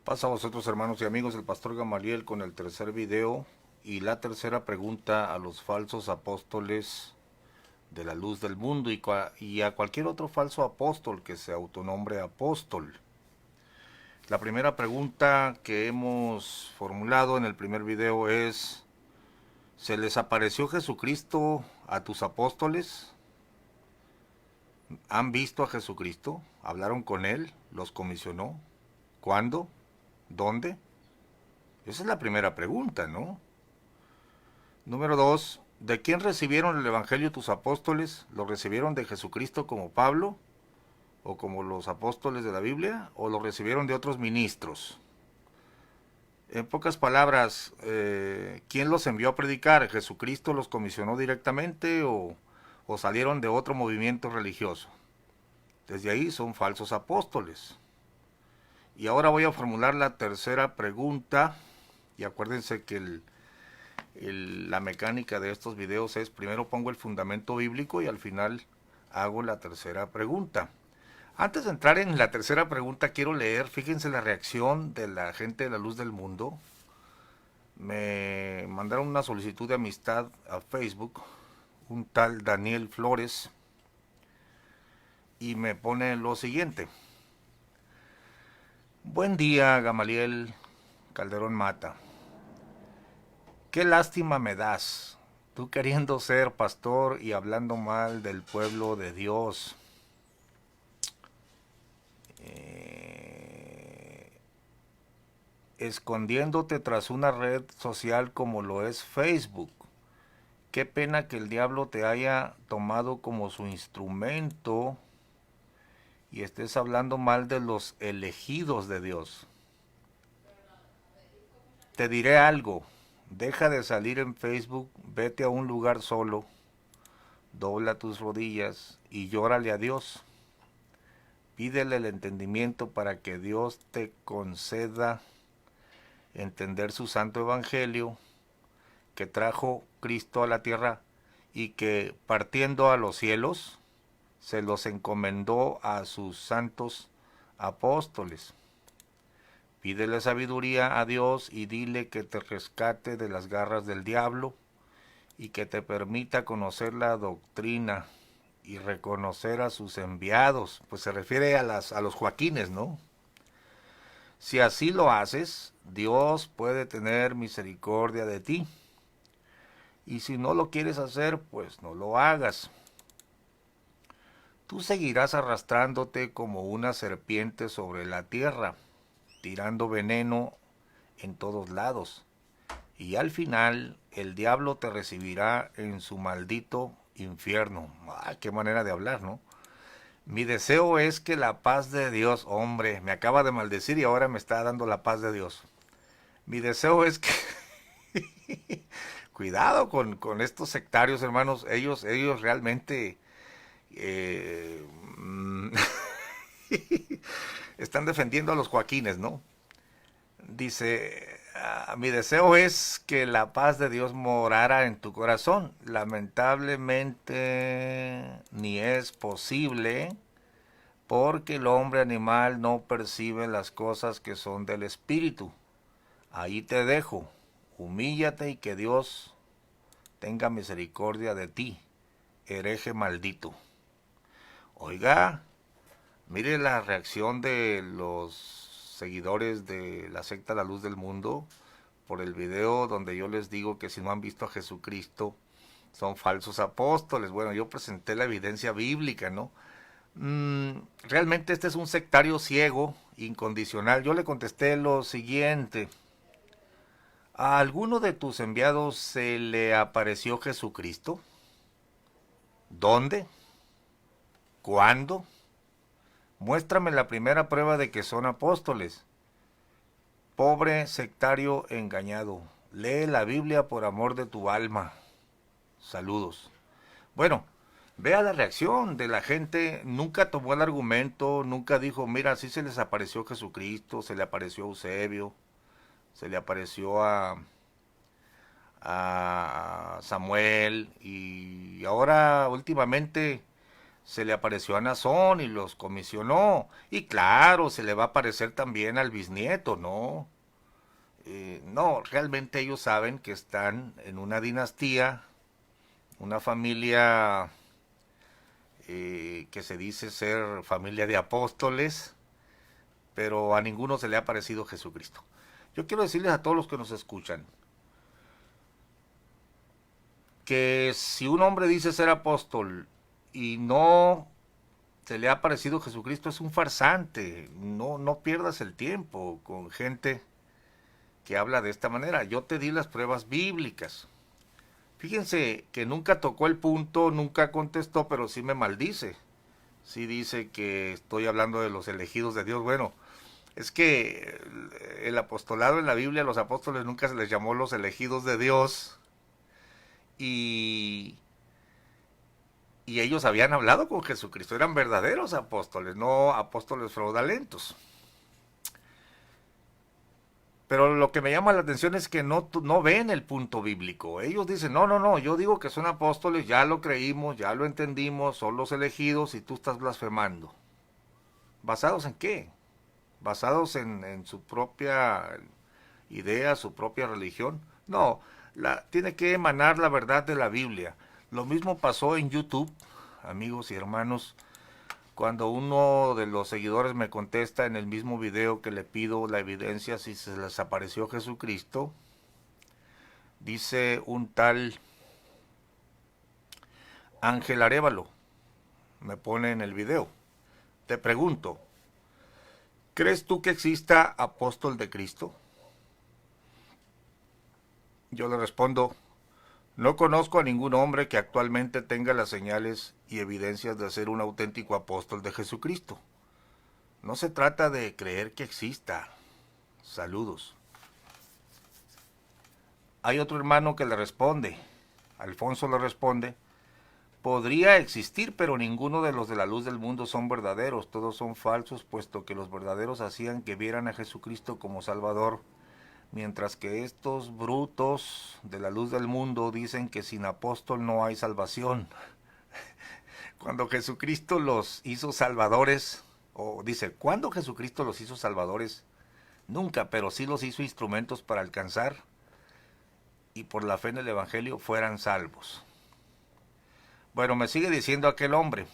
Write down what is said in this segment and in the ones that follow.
Pasa a vosotros, hermanos y amigos, el pastor Gamaliel con el tercer video y la tercera pregunta a los falsos apóstoles de la luz del mundo y a cualquier otro falso apóstol que se autonombre apóstol. La primera pregunta que hemos formulado en el primer video es: ¿se les apareció Jesucristo a tus apóstoles? ¿Han visto a Jesucristo? ¿Hablaron con él? ¿Los comisionó? ¿Cuándo? ¿Dónde? Esa es la primera pregunta, ¿no? Número 2. ¿De quién recibieron el Evangelio tus apóstoles? ¿Lo recibieron de Jesucristo como Pablo? ¿O como los apóstoles de la Biblia? ¿O lo recibieron de otros ministros? En pocas palabras, ¿quién los envió a predicar? ¿Jesucristo los comisionó directamente o salieron de otro movimiento religioso? Desde ahí son falsos apóstoles. Y ahora voy a formular la tercera pregunta. Y acuérdense que la mecánica de estos videos es: primero pongo el fundamento bíblico y al final hago la tercera pregunta. Antes de entrar en la tercera pregunta, quiero leer, fíjense la reacción de la gente de la luz del mundo. Me mandaron una solicitud de amistad a Facebook, un tal Daniel Flores, y me pone lo siguiente: buen día, Gamaliel Calderón Mata. Qué lástima me das, tú queriendo ser pastor y hablando mal del pueblo de Dios. Escondiéndote tras una red social como lo es Facebook. Qué pena que el diablo te haya tomado como su instrumento y estés hablando mal de los elegidos de Dios. Te diré algo: deja de salir en Facebook, vete a un lugar solo, dobla tus rodillas y llórale a Dios. Pídele el entendimiento para que Dios te conceda entender su santo evangelio que trajo Cristo a la tierra y que, partiendo a los cielos, se los encomendó a sus santos apóstoles. Pídele sabiduría a Dios y dile que te rescate de las garras del diablo y que te permita conocer la doctrina y reconocer a sus enviados. Pues se refiere a los Joaquines, ¿no? Si así lo haces, Dios puede tener misericordia de ti. Y si no lo quieres hacer, pues no lo hagas. Tú seguirás arrastrándote como una serpiente sobre la tierra, tirando veneno en todos lados. Y al final el diablo te recibirá en su maldito infierno. Ah, qué manera de hablar, ¿no? Mi deseo es que la paz de Dios, hombre, me acaba de maldecir y ahora me está dando la paz de Dios. Mi deseo es que cuidado con estos sectarios, hermanos. Ellos realmente eh, están defendiendo a los Joaquines, ¿no? Dice: mi deseo es que la paz de Dios morara en tu corazón. Lamentablemente ni es posible, porque el hombre animal no percibe las cosas que son del espíritu. Ahí te dejo. Humíllate y que Dios tenga misericordia de ti, hereje maldito. Oiga, mire la reacción de los seguidores de la secta La Luz del Mundo por el video donde yo les digo que si no han visto a Jesucristo son falsos apóstoles. Bueno, yo presenté la evidencia bíblica, ¿no? Realmente este es un sectario ciego, incondicional. Yo le contesté lo siguiente: ¿a alguno de tus enviados se le apareció Jesucristo? ¿Dónde? ¿Cuándo? Muéstrame la primera prueba de que son apóstoles. Pobre sectario engañado, lee la Biblia por amor de tu alma. Saludos. Bueno, vea la reacción de la gente. Nunca tomó el argumento, nunca dijo: mira, sí se les apareció Jesucristo, se le apareció a Eusebio, se le apareció a Samuel, y ahora últimamente se le apareció a Nazón y los comisionó. Y claro, se le va a aparecer también al bisnieto, ¿no? No, realmente ellos saben que están en una dinastía, una familia que se dice ser familia de apóstoles, pero a ninguno se le ha parecido Jesucristo. Yo quiero decirles a todos los que nos escuchan que si un hombre dice ser apóstol y no se le ha parecido Jesucristo, es un farsante. No pierdas el tiempo con gente que habla de esta manera. Yo te di las pruebas bíblicas. Fíjense que nunca tocó el punto, nunca contestó, pero sí me maldice. Sí dice que estoy hablando de los elegidos de Dios. Bueno, es que el apostolado en la Biblia, a los apóstoles nunca se les llamó los elegidos de Dios. Y ellos habían hablado con Jesucristo, eran verdaderos apóstoles, no apóstoles fraudulentos. Pero lo que me llama la atención es que no ven el punto bíblico. Ellos dicen, no, yo digo que son apóstoles, ya lo creímos, ya lo entendimos, son los elegidos y tú estás blasfemando. ¿Basados en qué? ¿Basados en su propia idea, su propia religión? No, tiene que emanar la verdad de la Biblia. Lo mismo pasó en YouTube, amigos y hermanos, cuando uno de los seguidores me contesta en el mismo video que le pido la evidencia si se les apareció Jesucristo, dice un tal Ángel Arévalo, me pone en el video, te pregunto, ¿crees tú que exista apóstol de Cristo? Yo le respondo, no conozco a ningún hombre que actualmente tenga las señales y evidencias de ser un auténtico apóstol de Jesucristo. No se trata de creer que exista. Saludos. Hay otro hermano que le responde. Alfonso le responde, podría existir, pero ninguno de los de la luz del mundo son verdaderos. Todos son falsos, puesto que los verdaderos hacían que vieran a Jesucristo como Salvador, mientras que estos brutos de la luz del mundo dicen que sin apóstol no hay salvación. Cuando Jesucristo los hizo salvadores, o dice, ¿cuándo Jesucristo los hizo salvadores? Nunca, pero sí los hizo instrumentos para alcanzar y por la fe en el Evangelio fueran salvos. Bueno, me sigue diciendo aquel hombre,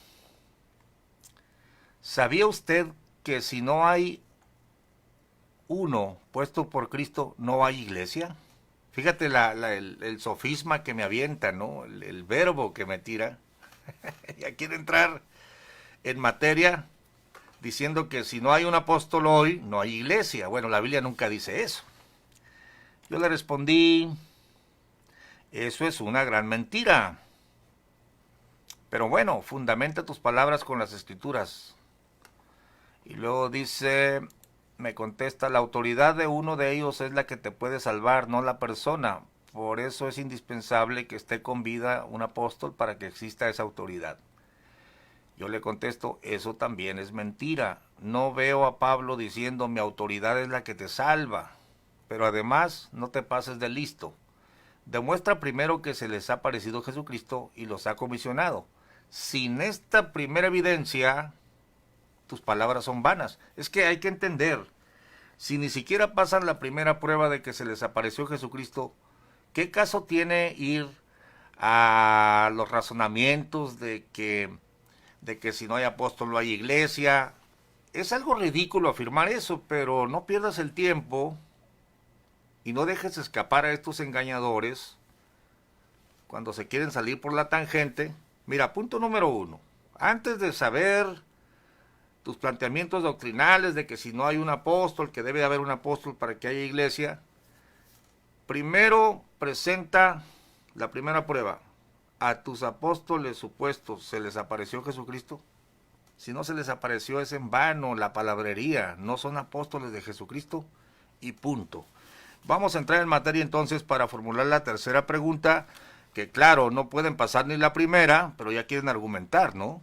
¿sabía usted que si no hay uno puesto por Cristo, no hay iglesia? Fíjate el sofisma que me avienta, ¿no? El verbo que me tira. Ya quiere entrar en materia diciendo que si no hay un apóstol hoy, no hay iglesia. Bueno, la Biblia nunca dice eso. Yo le respondí, eso es una gran mentira. Pero bueno, fundamenta tus palabras con las escrituras. Y luego dice, me contesta, la autoridad de uno de ellos es la que te puede salvar, no la persona. Por eso es indispensable que esté con vida un apóstol para que exista esa autoridad. Yo le contesto, eso también es mentira. No veo a Pablo diciendo mi autoridad es la que te salva. Pero además, no te pases de listo. Demuestra primero que se les ha parecido Jesucristo y los ha comisionado. Sin esta primera evidencia, tus palabras son vanas. Es que hay que entender, si ni siquiera pasan la primera prueba de que se les apareció Jesucristo, ¿qué caso tiene ir a los razonamientos de que si no hay apóstol no hay iglesia? Es algo ridículo afirmar eso, pero no pierdas el tiempo y no dejes escapar a estos engañadores cuando se quieren salir por la tangente. Mira, punto número 1. Antes de saber tus planteamientos doctrinales de que si no hay un apóstol, que debe haber un apóstol para que haya iglesia, primero presenta la primera prueba. ¿A tus apóstoles supuestos se les apareció Jesucristo? Si no se les apareció es en vano la palabrería, no son apóstoles de Jesucristo y punto. Vamos a entrar en materia entonces para formular la tercera pregunta, que claro, no pueden pasar ni la primera, pero ya quieren argumentar, ¿no?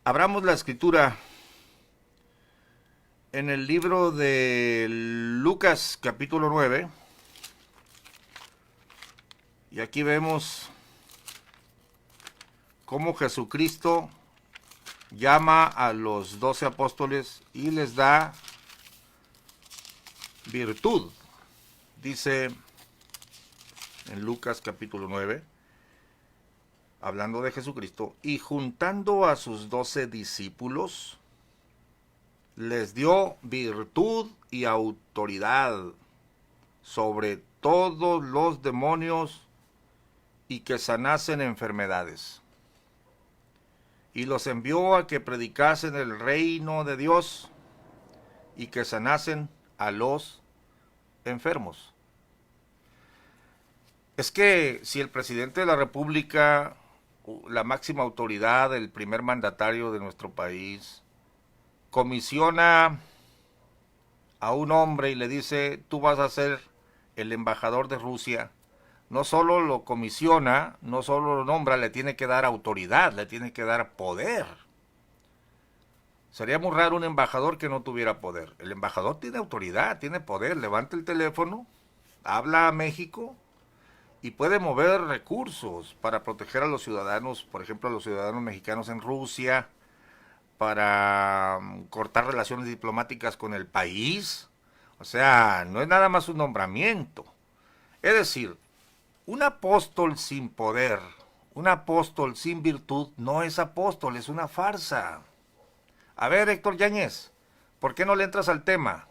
Abramos la escritura en el libro de Lucas capítulo 9, y aquí vemos cómo Jesucristo llama a los 12 apóstoles y les da virtud. Dice en Lucas capítulo 9, hablando de Jesucristo, y juntando a sus 12 discípulos, les dio virtud y autoridad sobre todos los demonios y que sanasen enfermedades. Y los envió a que predicasen el reino de Dios y que sanasen a los enfermos. Es que si el presidente de la República, la máxima autoridad, el primer mandatario de nuestro país, comisiona a un hombre y le dice, tú vas a ser el embajador de Rusia, no solo lo comisiona, no solo lo nombra, le tiene que dar autoridad, le tiene que dar poder. Sería muy raro un embajador que no tuviera poder. El embajador tiene autoridad, tiene poder, levanta el teléfono, habla a México y puede mover recursos para proteger a los ciudadanos, por ejemplo a los ciudadanos mexicanos en Rusia, para cortar relaciones diplomáticas con el país. O sea, no es nada más un nombramiento. Es decir, un apóstol sin poder, un apóstol sin virtud, no es apóstol, es una farsa. A ver, Héctor Yáñez, ¿por qué no le entras al tema?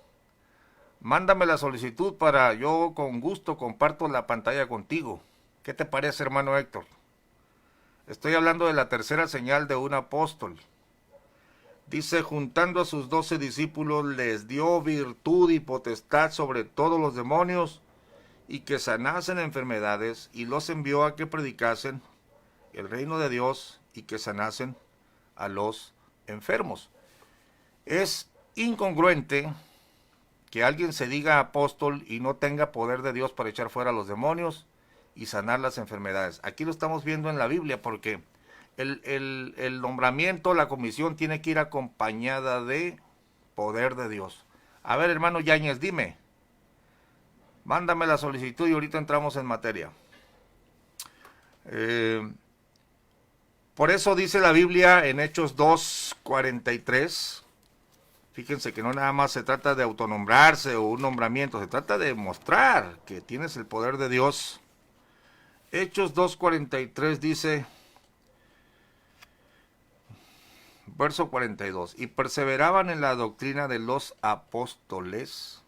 Mándame la solicitud para yo con gusto comparto la pantalla contigo. ¿Qué te parece, hermano Héctor? Estoy hablando de la tercera señal de un apóstol. Dice, juntando a sus 12 discípulos, les dio virtud y potestad sobre todos los demonios y que sanasen enfermedades, y los envió a que predicasen el reino de Dios y que sanasen a los enfermos. Es incongruente que alguien se diga apóstol y no tenga poder de Dios para echar fuera a los demonios y sanar las enfermedades. Aquí lo estamos viendo en la Biblia porque el nombramiento, la comisión tiene que ir acompañada de poder de Dios. A ver, hermano Yáñez, dime. Mándame la solicitud y ahorita entramos en materia. Por eso dice la Biblia en Hechos 2:43. Fíjense que no nada más se trata de autonombrarse o un nombramiento, se trata de mostrar que tienes el poder de Dios. Hechos 2:43 dice, verso 42, y perseveraban en la doctrina de los apóstoles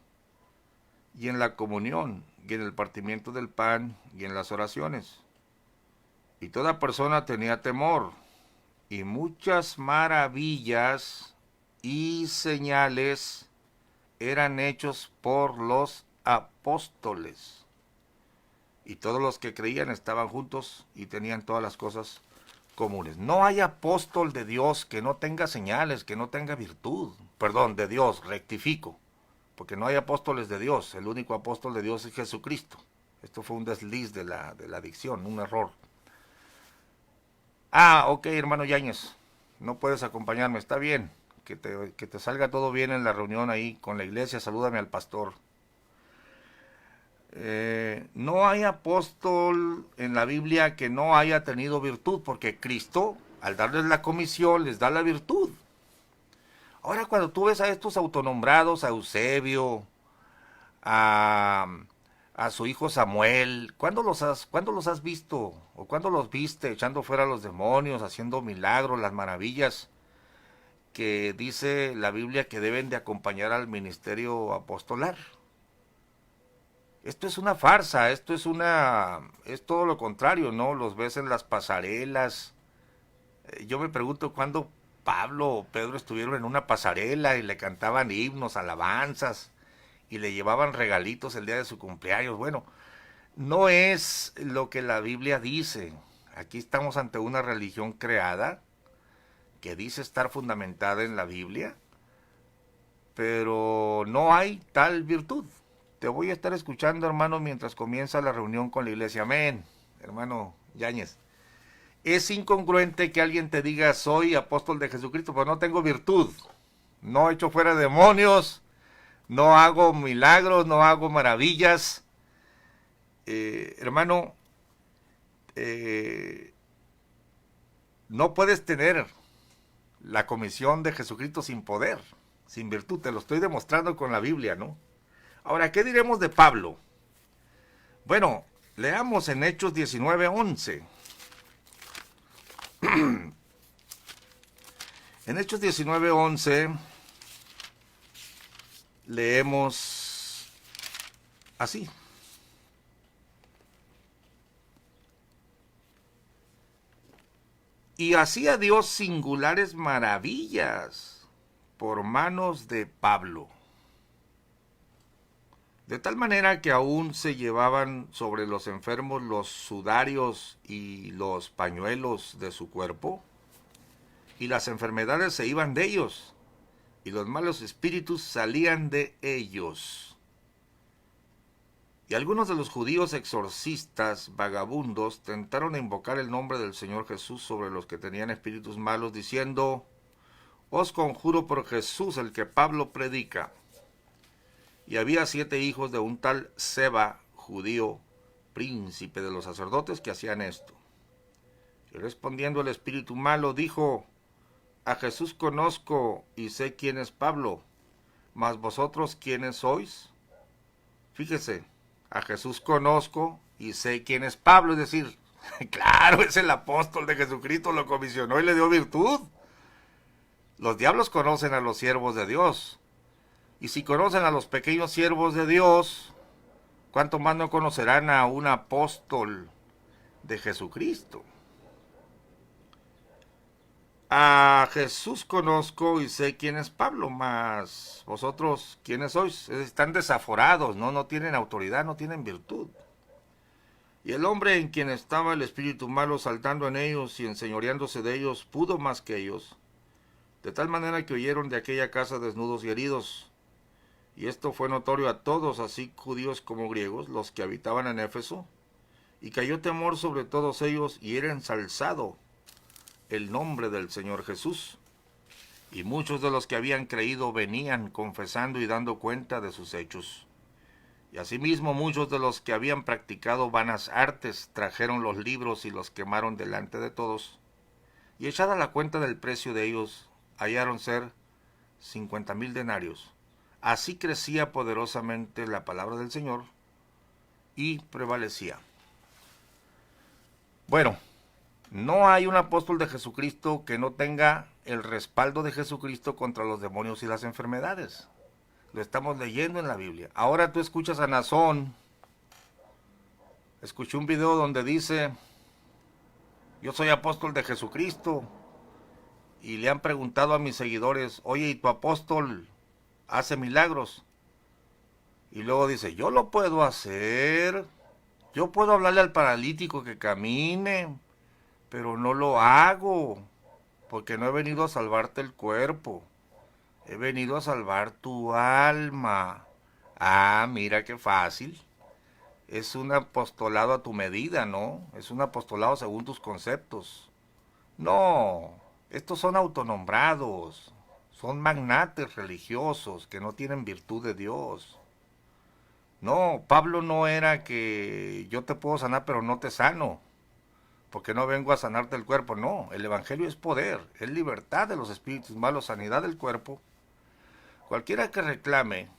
y en la comunión y en el partimiento del pan y en las oraciones. Y toda persona tenía temor, y muchas maravillas y señales eran hechos por los apóstoles. Y todos los que creían estaban juntos y tenían todas las cosas comunes. No hay apóstol de Dios que no tenga señales, que no tenga virtud. Perdón, de Dios, rectifico. Porque no hay apóstoles de Dios. El único apóstol de Dios es Jesucristo. Esto fue un desliz de la dicción, un error. Ah, ok, hermano Yáñez. No puedes acompañarme, está bien. Que te salga todo bien en la reunión ahí con la iglesia. Salúdame al pastor. No hay apóstol en la Biblia que no haya tenido virtud, porque Cristo, al darles la comisión, les da la virtud. Ahora, cuando tú ves a estos autonombrados, a Eusebio, a su hijo Samuel, ¿cuándo los has visto? ¿O cuándo los viste echando fuera a los demonios, haciendo milagros, las maravillas que dice la Biblia que deben de acompañar al ministerio apostolar? Esto es una farsa, es todo lo contrario, ¿no? Los ves en las pasarelas. Yo me pregunto cuándo Pablo o Pedro estuvieron en una pasarela y le cantaban himnos, alabanzas y le llevaban regalitos el día de su cumpleaños. Bueno, no es lo que la Biblia dice. Aquí estamos ante una religión creada que dice estar fundamentada en la Biblia, pero no hay tal virtud. Te voy a estar escuchando, hermano, mientras comienza la reunión con la iglesia. Amén, hermano Yáñez. Es incongruente que alguien te diga, soy apóstol de Jesucristo, pero no tengo virtud. No echo fuera demonios, no hago milagros, no hago maravillas. Hermano, no puedes tener la comisión de Jesucristo sin poder, sin virtud. Te lo estoy demostrando con la Biblia, ¿no? Ahora, ¿qué diremos de Pablo? Bueno, leamos en Hechos 19:11. En Hechos 19:11 leemos así. Y hacía Dios singulares maravillas por manos de Pablo, de tal manera que aún se llevaban sobre los enfermos los sudarios y los pañuelos de su cuerpo, y las enfermedades se iban de ellos, y los malos espíritus salían de ellos. Y algunos de los judíos exorcistas vagabundos tentaron a invocar el nombre del Señor Jesús sobre los que tenían espíritus malos, diciendo: os conjuro por Jesús, el que Pablo predica. Y había 7 hijos de un tal Seba, judío, príncipe de los sacerdotes, que hacían esto. Y respondiendo el espíritu malo, dijo: a Jesús conozco y sé quién es Pablo, mas vosotros quiénes sois. Fíjese, a Jesús conozco y sé quién es Pablo, es decir, claro, es el apóstol de Jesucristo, lo comisionó y le dio virtud. Los diablos conocen a los siervos de Dios, y si conocen a los pequeños siervos de Dios, ¿cuánto más no conocerán a un apóstol de Jesucristo? A Jesús conozco y sé quién es Pablo, mas vosotros, ¿quiénes sois? Están desaforados, no tienen autoridad, no tienen virtud. Y el hombre en quien estaba el espíritu malo saltando en ellos y enseñoreándose de ellos, pudo más que ellos, de tal manera que huyeron de aquella casa desnudos y heridos. Y esto fue notorio a todos, así judíos como griegos, los que habitaban en Éfeso, y cayó temor sobre todos ellos, y era ensalzado el nombre del Señor Jesús. Y muchos de los que habían creído venían confesando y dando cuenta de sus hechos. Y asimismo muchos de los que habían practicado vanas artes trajeron los libros y los quemaron delante de todos. Y echada la cuenta del precio de ellos, hallaron ser 50,000 denarios. Así crecía poderosamente la palabra del Señor y prevalecía. Bueno, no hay un apóstol de Jesucristo que no tenga el respaldo de Jesucristo contra los demonios y las enfermedades. Lo estamos leyendo en la Biblia. Ahora tú escuchas a Nazón. Escuché un video donde dice: yo soy apóstol de Jesucristo. Y le han preguntado a mis seguidores: oye, ¿y tu apóstol hace milagros? Y luego dice: yo lo puedo hacer. Yo puedo hablarle al paralítico que camine, pero no lo hago, porque no he venido a salvarte el cuerpo, he venido a salvar tu alma. Ah, mira qué fácil. Es un apostolado a tu medida, ¿no? Es un apostolado según tus conceptos. No, estos son autonombrados, son magnates religiosos que no tienen virtud de Dios. No, Pablo no era que yo te puedo sanar pero no te sano, porque no vengo a sanarte el cuerpo. No, el evangelio es poder, es libertad de los espíritus malos, sanidad del cuerpo. Cualquiera que reclame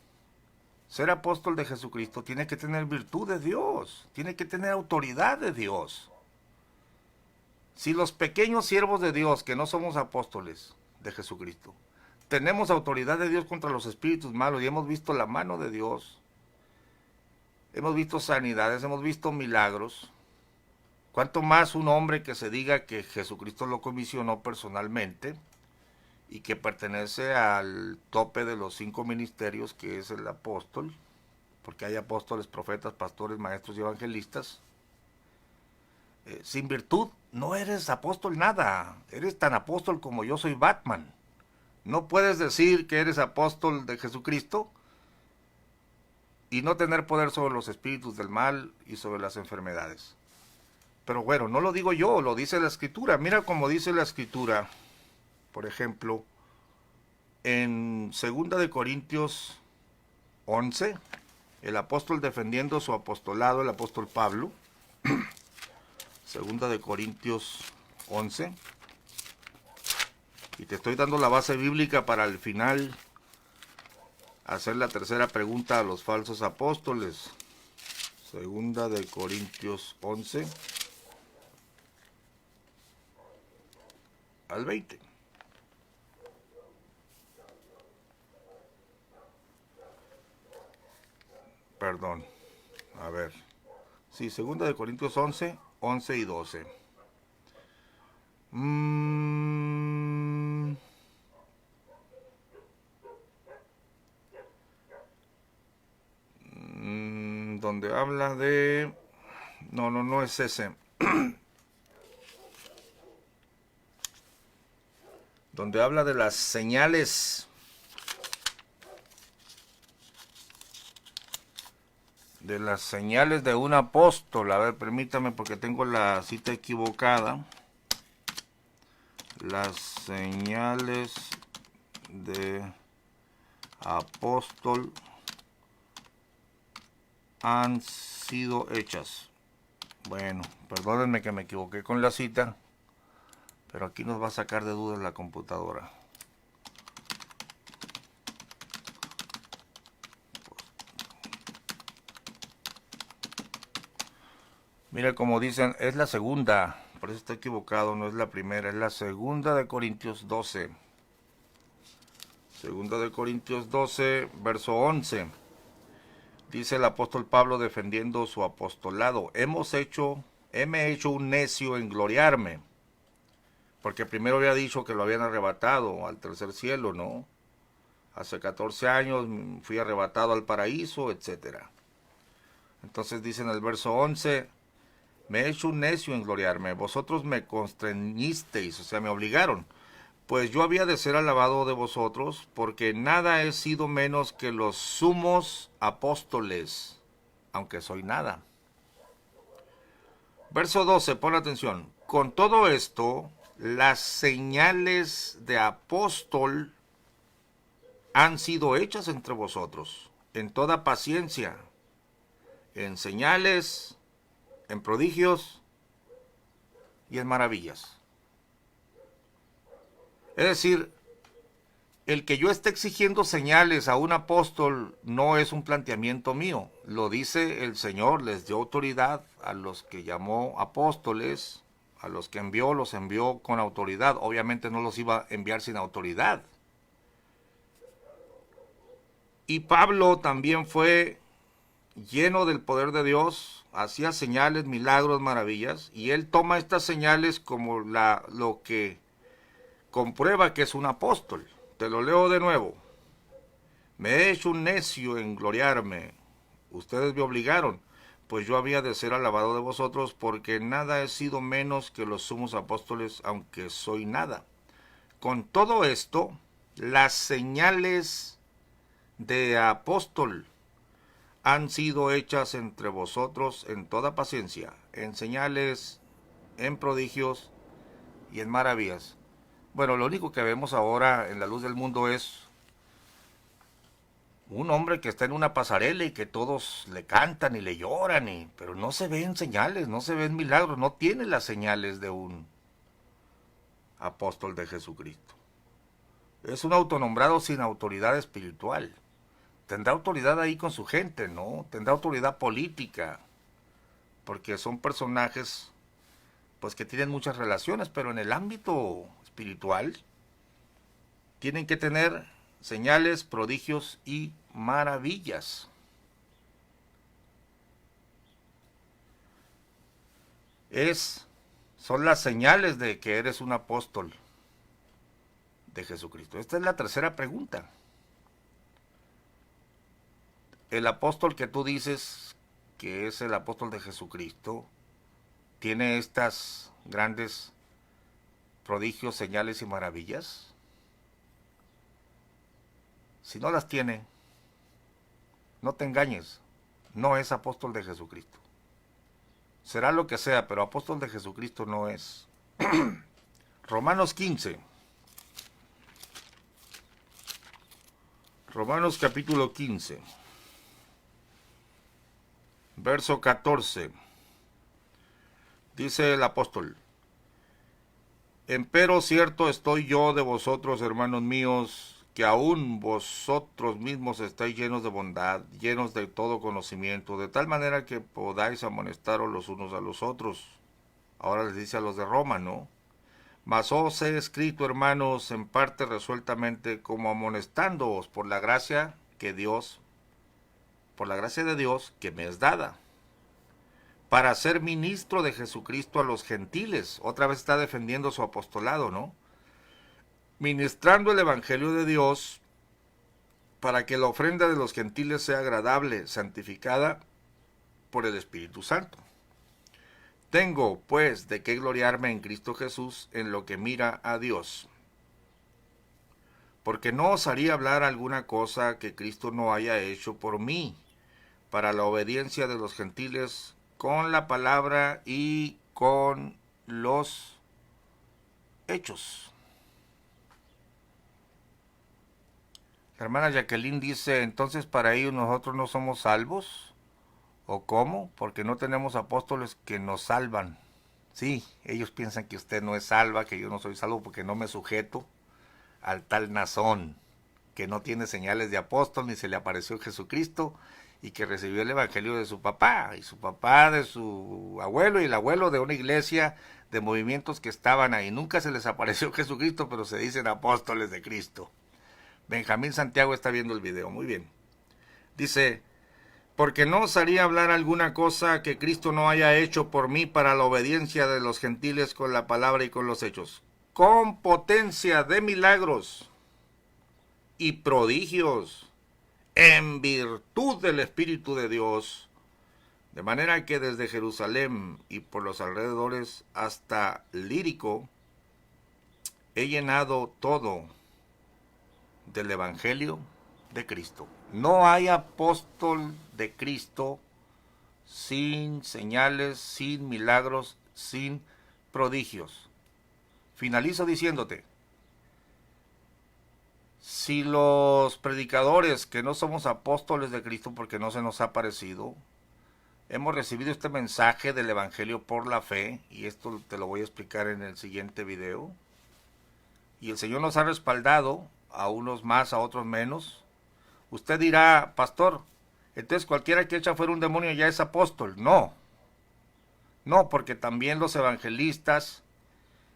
ser apóstol de Jesucristo tiene que tener virtud de Dios, tiene que tener autoridad de Dios. Si los pequeños siervos de Dios, que no somos apóstoles de Jesucristo, tenemos autoridad de Dios contra los espíritus malos y hemos visto la mano de Dios, hemos visto sanidades, hemos visto milagros, ¿cuánto más un hombre que se diga que Jesucristo lo comisionó personalmente y que pertenece al tope de los 5 ministerios, que es el apóstol? Porque hay apóstoles, profetas, pastores, maestros y evangelistas. Sin virtud no eres apóstol nada, eres tan apóstol como yo soy Batman. No puedes decir que eres apóstol de Jesucristo y no tener poder sobre los espíritus del mal y sobre las enfermedades. Pero bueno, no lo digo yo, lo dice la Escritura. Mira cómo dice la Escritura, por ejemplo, en 2 de Corintios 11, el apóstol defendiendo su apostolado, el apóstol Pablo, 2 de Corintios 11, Y te estoy dando la base bíblica para al final hacer la tercera pregunta a los falsos apóstoles. Segunda de Corintios 11 al 20. Perdón, a ver. Sí, segunda de Corintios 11, 11 y 12. Donde habla de... No es ese. Donde habla de las señales. De las señales de un apóstol. A ver, permítame porque tengo la cita equivocada. Las señales de apóstol han sido hechas. Bueno, perdónenme que me equivoqué con la cita, pero aquí nos va a sacar de dudas la computadora. Mira, como dicen, es la segunda, por eso está equivocado, no es la primera, es la segunda de Corintios 12. Segunda de Corintios 12, verso 11. Dice el apóstol Pablo defendiendo su apostolado: heme hecho un necio en gloriarme. Porque primero había dicho que lo habían arrebatado al tercer cielo, ¿no? Hace 14 años fui arrebatado al paraíso, etc. Entonces dice en el verso 11, me he hecho un necio en gloriarme, vosotros me constreñisteis, o sea, me obligaron, pues yo había de ser alabado de vosotros, porque nada he sido menos que los sumos apóstoles, aunque soy nada. Verso 12, pon atención. Con todo esto, las señales de apóstol han sido hechas entre vosotros, en toda paciencia, en señales, en prodigios y en maravillas. Es decir, el que yo esté exigiendo señales a un apóstol no es un planteamiento mío. Lo dice el Señor, les dio autoridad a los que llamó apóstoles, a los que envió, los envió con autoridad. Obviamente no los iba a enviar sin autoridad. Y Pablo también fue lleno del poder de Dios, hacía señales, milagros, maravillas, y él toma estas señales como lo que comprueba que es un apóstol. Te lo leo de nuevo. Me he hecho un necio en gloriarme. Ustedes me obligaron, pues yo había de ser alabado de vosotros, porque nada he sido menos que los sumos apóstoles, aunque soy nada. Con todo esto, las señales de apóstol han sido hechas entre vosotros en toda paciencia, en señales, en prodigios y en maravillas. Bueno, lo único que vemos ahora en la luz del mundo es un hombre que está en una pasarela y que todos le cantan y le lloran, pero no se ven señales, no se ven milagros, no tiene las señales de un apóstol de Jesucristo. Es un autonombrado sin autoridad espiritual. Tendrá autoridad ahí con su gente, ¿no? Tendrá autoridad política, porque son personajes pues que tienen muchas relaciones, pero en el ámbito espiritual tienen que tener señales, prodigios y maravillas. Son las señales de que eres un apóstol de Jesucristo. Esta es la tercera pregunta. El apóstol que tú dices que es el apóstol de Jesucristo tiene estas grandes prodigios, señales y maravillas. Si no las tiene, no te engañes, no es apóstol de Jesucristo. Será lo que sea, pero apóstol de Jesucristo no es. Romanos 15. Romanos capítulo 15. Verso 14. Dice el apóstol: Empero cierto estoy yo de vosotros, hermanos míos, que aún vosotros mismos estáis llenos de bondad, llenos de todo conocimiento, de tal manera que podáis amonestaros los unos a los otros. Ahora les dice a los de Roma, ¿no? Mas os he escrito, hermanos, en parte resueltamente, como amonestándoos por la gracia por la gracia de Dios que me es dada, para ser ministro de Jesucristo a los gentiles. Otra vez está defendiendo su apostolado, ¿no? Ministrando el Evangelio de Dios, para que la ofrenda de los gentiles sea agradable, santificada por el Espíritu Santo. Tengo, pues, de qué gloriarme en Cristo Jesús en lo que mira a Dios. Porque no osaría hablar alguna cosa que Cristo no haya hecho por mí, para la obediencia de los gentiles, con la palabra y con los hechos. La hermana Jacqueline dice, entonces para ellos nosotros no somos salvos. ¿O cómo? Porque no tenemos apóstoles que nos salvan. Sí, ellos piensan que usted no es salva, que yo no soy salvo porque no me sujeto al tal Nazón, que no tiene señales de apóstol, ni se le apareció Jesucristo, y que recibió el evangelio de su papá, y su papá de su abuelo, y el abuelo de una iglesia de movimientos que estaban ahí. Nunca se les apareció Jesucristo, pero se dicen apóstoles de Cristo. Benjamín Santiago está viendo el video, muy bien. Dice, porque no osaría hablar alguna cosa que Cristo no haya hecho por mí para la obediencia de los gentiles con la palabra y con los hechos, con potencia de milagros y prodigios, en virtud del Espíritu de Dios, de manera que desde Jerusalén y por los alrededores hasta Lírico he llenado todo del Evangelio de Cristo. No hay apóstol de Cristo sin señales, sin milagros, sin prodigios. Finalizo diciéndote, si los predicadores que no somos apóstoles de Cristo porque no se nos ha parecido, hemos recibido este mensaje del Evangelio por la fe, y esto te lo voy a explicar en el siguiente video, y el Señor nos ha respaldado, a unos más, a otros menos. Usted dirá, pastor, entonces cualquiera que echa fuera un demonio ya es apóstol. No, no, porque también los evangelistas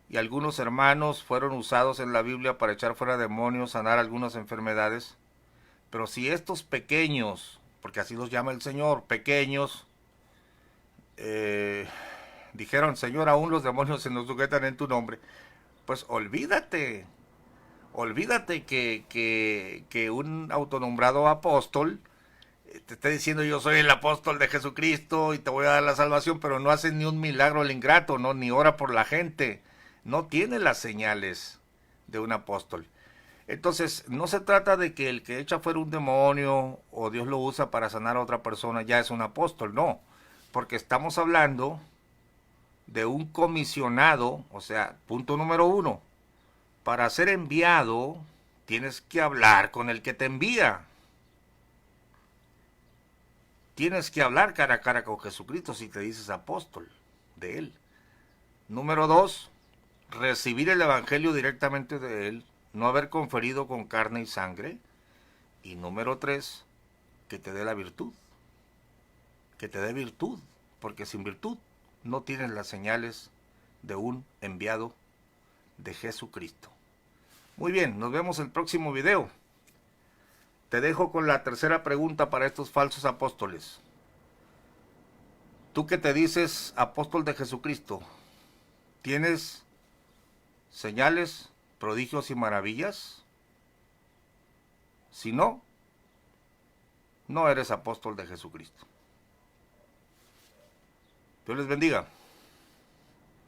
y algunos hermanos fueron usados en la Biblia para echar fuera demonios, sanar algunas enfermedades. Pero si estos pequeños, porque así los llama el Señor, pequeños, dijeron, Señor, aún los demonios se nos sujetan en tu nombre, pues olvídate que un autonombrado apóstol te está diciendo yo soy el apóstol de Jesucristo y te voy a dar la salvación, pero no hace ni un milagro el ingrato, no, ni ora por la gente, no tiene las señales de un apóstol. Entonces, no se trata de que el que echa fuera un demonio o Dios lo usa para sanar a otra persona ya es un apóstol, no, porque estamos hablando de un comisionado, o sea, punto número 1, para ser enviado tienes que hablar con el que te envía. Tienes que hablar cara a cara con Jesucristo si te dices apóstol de Él. Número 2, recibir el Evangelio directamente de Él, no haber conferido con carne y sangre. Y número 3, que te dé la virtud. Que te dé virtud, porque sin virtud no tienes las señales de un enviado de Jesucristo. Muy bien, nos vemos el próximo video. Te dejo con la tercera pregunta para estos falsos apóstoles. Tú que te dices apóstol de Jesucristo, ¿tienes señales, prodigios y maravillas? Si no, no eres apóstol de Jesucristo. Dios les bendiga.